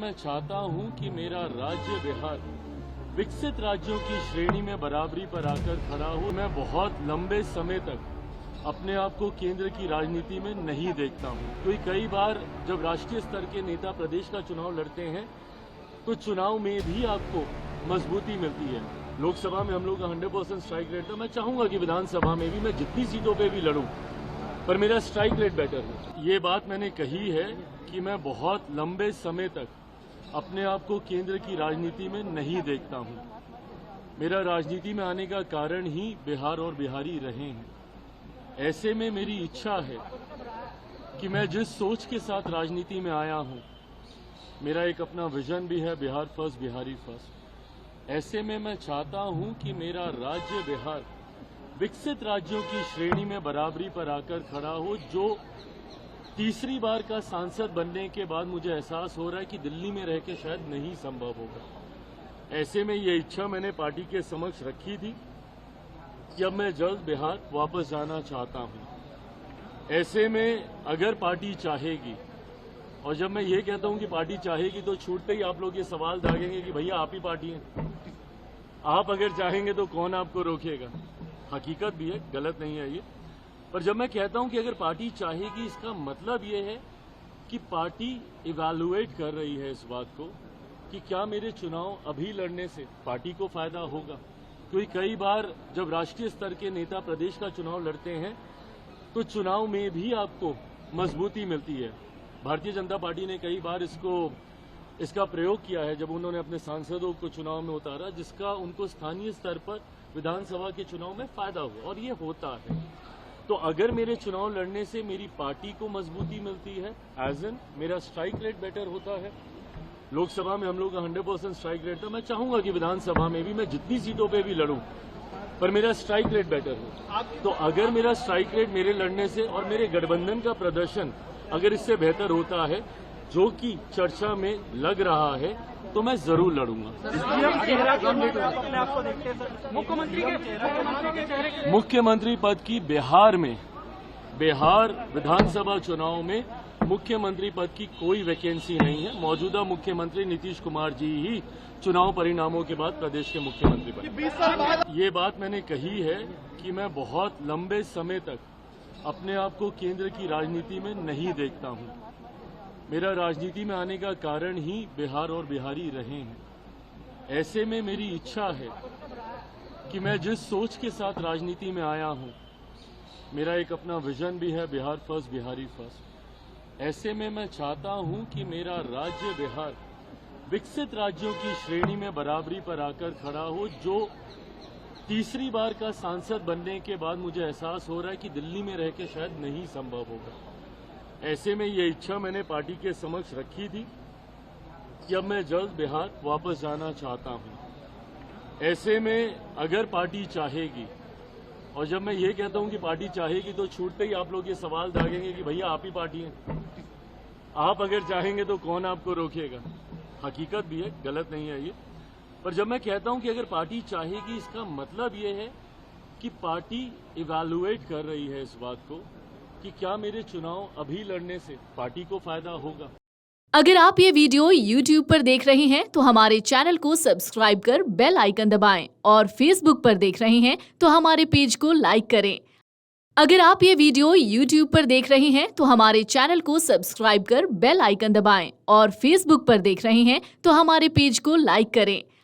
मैं चाहता हूं कि मेरा राज्य बिहार विकसित राज्यों की श्रेणी में बराबरी पर आकर खड़ा हो। मैं बहुत लंबे समय तक अपने आप को केंद्र की राजनीति में नहीं देखता हूं, क्योंकि कई बार जब राष्ट्रीय स्तर के नेता प्रदेश का चुनाव लड़ते हैं तो चुनाव में भी आपको मजबूती मिलती है। लोकसभा में हम लोग का 100% स्ट्राइक रेट था। मैं चाहूंगा कि विधानसभा में भी मैं जितनी सीटों पे भी लड़ूं, पर मेरा स्ट्राइक रेट बेटर हो। ये बात मैंने कही है कि मैं बहुत लंबे समय तक अपने आप को केंद्र की राजनीति में नहीं देखता हूं। मेरा राजनीति में आने का कारण ही बिहार और बिहारी रहे हैं। ऐसे में मेरी इच्छा है कि मैं जिस सोच के साथ राजनीति में आया हूं, मेरा एक अपना विजन भी है, बिहार फर्स्ट बिहारी फर्स्ट। ऐसे में मैं चाहता हूं कि मेरा राज्य बिहार विकसित राज्यों की श्रेणी में बराबरी पर आकर खड़ा हो। जो तीसरी बार का सांसद बनने के बाद मुझे एहसास हो रहा है कि दिल्ली में रह के शायद नहीं संभव होगा। ऐसे में ये इच्छा मैंने पार्टी के समक्ष रखी थी कि अब मैं जल्द बिहार वापस जाना चाहता हूं। ऐसे में अगर पार्टी चाहेगी, और जब मैं ये कहता हूं कि पार्टी चाहेगी तो छूटते ही आप लोग ये सवाल दागेंगे कि भैया आप ही पार्टी हैं, आप अगर चाहेंगे तो कौन आपको रोकेगा। हकीकत भी है, गलत नहीं है ये। पर जब मैं कहता हूं कि अगर पार्टी चाहेगी, इसका मतलब ये है कि पार्टी इवैल्यूएट कर रही है इस बात को कि क्या मेरे चुनाव अभी लड़ने से पार्टी को फायदा होगा। क्योंकि कई बार जब राष्ट्रीय स्तर के नेता प्रदेश का चुनाव लड़ते हैं तो चुनाव में भी आपको मजबूती मिलती है। भारतीय जनता पार्टी ने कई बार इसका प्रयोग किया है जब उन्होंने अपने सांसदों को चुनाव में उतारा, जिसका उनको स्थानीय स्तर पर विधानसभा के चुनाव में फायदा हुआ, और ये होता है। तो अगर मेरे चुनाव लड़ने से मेरी पार्टी को मजबूती मिलती है, एज एन मेरा स्ट्राइक रेट बेटर होता है। लोकसभा में हम लोग का 100% स्ट्राइक रेट था। मैं चाहूंगा कि विधानसभा में भी मैं जितनी सीटों पे भी लड़ूं, पर मेरा स्ट्राइक रेट बेटर हो। तो अगर मेरा स्ट्राइक रेट मेरे लड़ने से और मेरे गठबंधन का प्रदर्शन अगर इससे बेहतर होता है, जो कि चर्चा में लग रहा है, तो मैं जरूर लड़ूंगा। मुख्यमंत्री पद की बिहार विधानसभा चुनाव में मुख्यमंत्री पद की कोई वैकेंसी नहीं है। मौजूदा मुख्यमंत्री नीतीश कुमार जी ही चुनाव परिणामों के बाद प्रदेश के मुख्यमंत्री बने। ये बात मैंने कही है कि मैं बहुत लंबे समय तक अपने आप को केंद्र की राजनीति में नहीं देखता हूं। मेरा राजनीति में आने का कारण ही बिहार और बिहारी रहे हैं। ऐसे में मेरी इच्छा है कि मैं जिस सोच के साथ राजनीति में आया हूं, मेरा एक अपना विजन भी है, बिहार फर्स्ट बिहारी फर्स्ट। ऐसे में मैं चाहता हूं कि मेरा राज्य बिहार विकसित राज्यों की श्रेणी में बराबरी पर आकर खड़ा हो। जो तीसरी बार का सांसद बनने के बाद मुझे एहसास हो रहा है कि दिल्ली में रह के शायद नहीं संभव होगा। ऐसे में ये इच्छा मैंने पार्टी के समक्ष रखी थी कि अब मैं जल्द बिहार वापस जाना चाहता हूं। ऐसे में अगर पार्टी चाहेगी, और जब मैं ये कहता हूं कि पार्टी चाहेगी तो छूटते ही आप लोग ये सवाल दागेंगे कि भैया आप ही पार्टी हैं, आप अगर चाहेंगे तो कौन आपको रोकेगा। हकीकत भी है, गलत नहीं है ये। पर जब मैं कहता हूं कि अगर पार्टी चाहेगी, इसका मतलब ये है कि पार्टी इवैल्यूएट कर रही है इस बात को कि क्या मेरे चुनाव अभी लड़ने से पार्टी को फायदा होगा। अगर आप ये वीडियो YouTube पर देख रहे हैं तो हमारे चैनल को सब्सक्राइब कर बेल आइकन दबाएं, और Facebook पर देख रहे हैं तो हमारे पेज को लाइक करें। अगर आप ये वीडियो YouTube पर देख रहे हैं तो हमारे चैनल को सब्सक्राइब कर बेल आइकन दबाएं, और Facebook पर देख रहे हैं तो हमारे पेज को लाइक करें।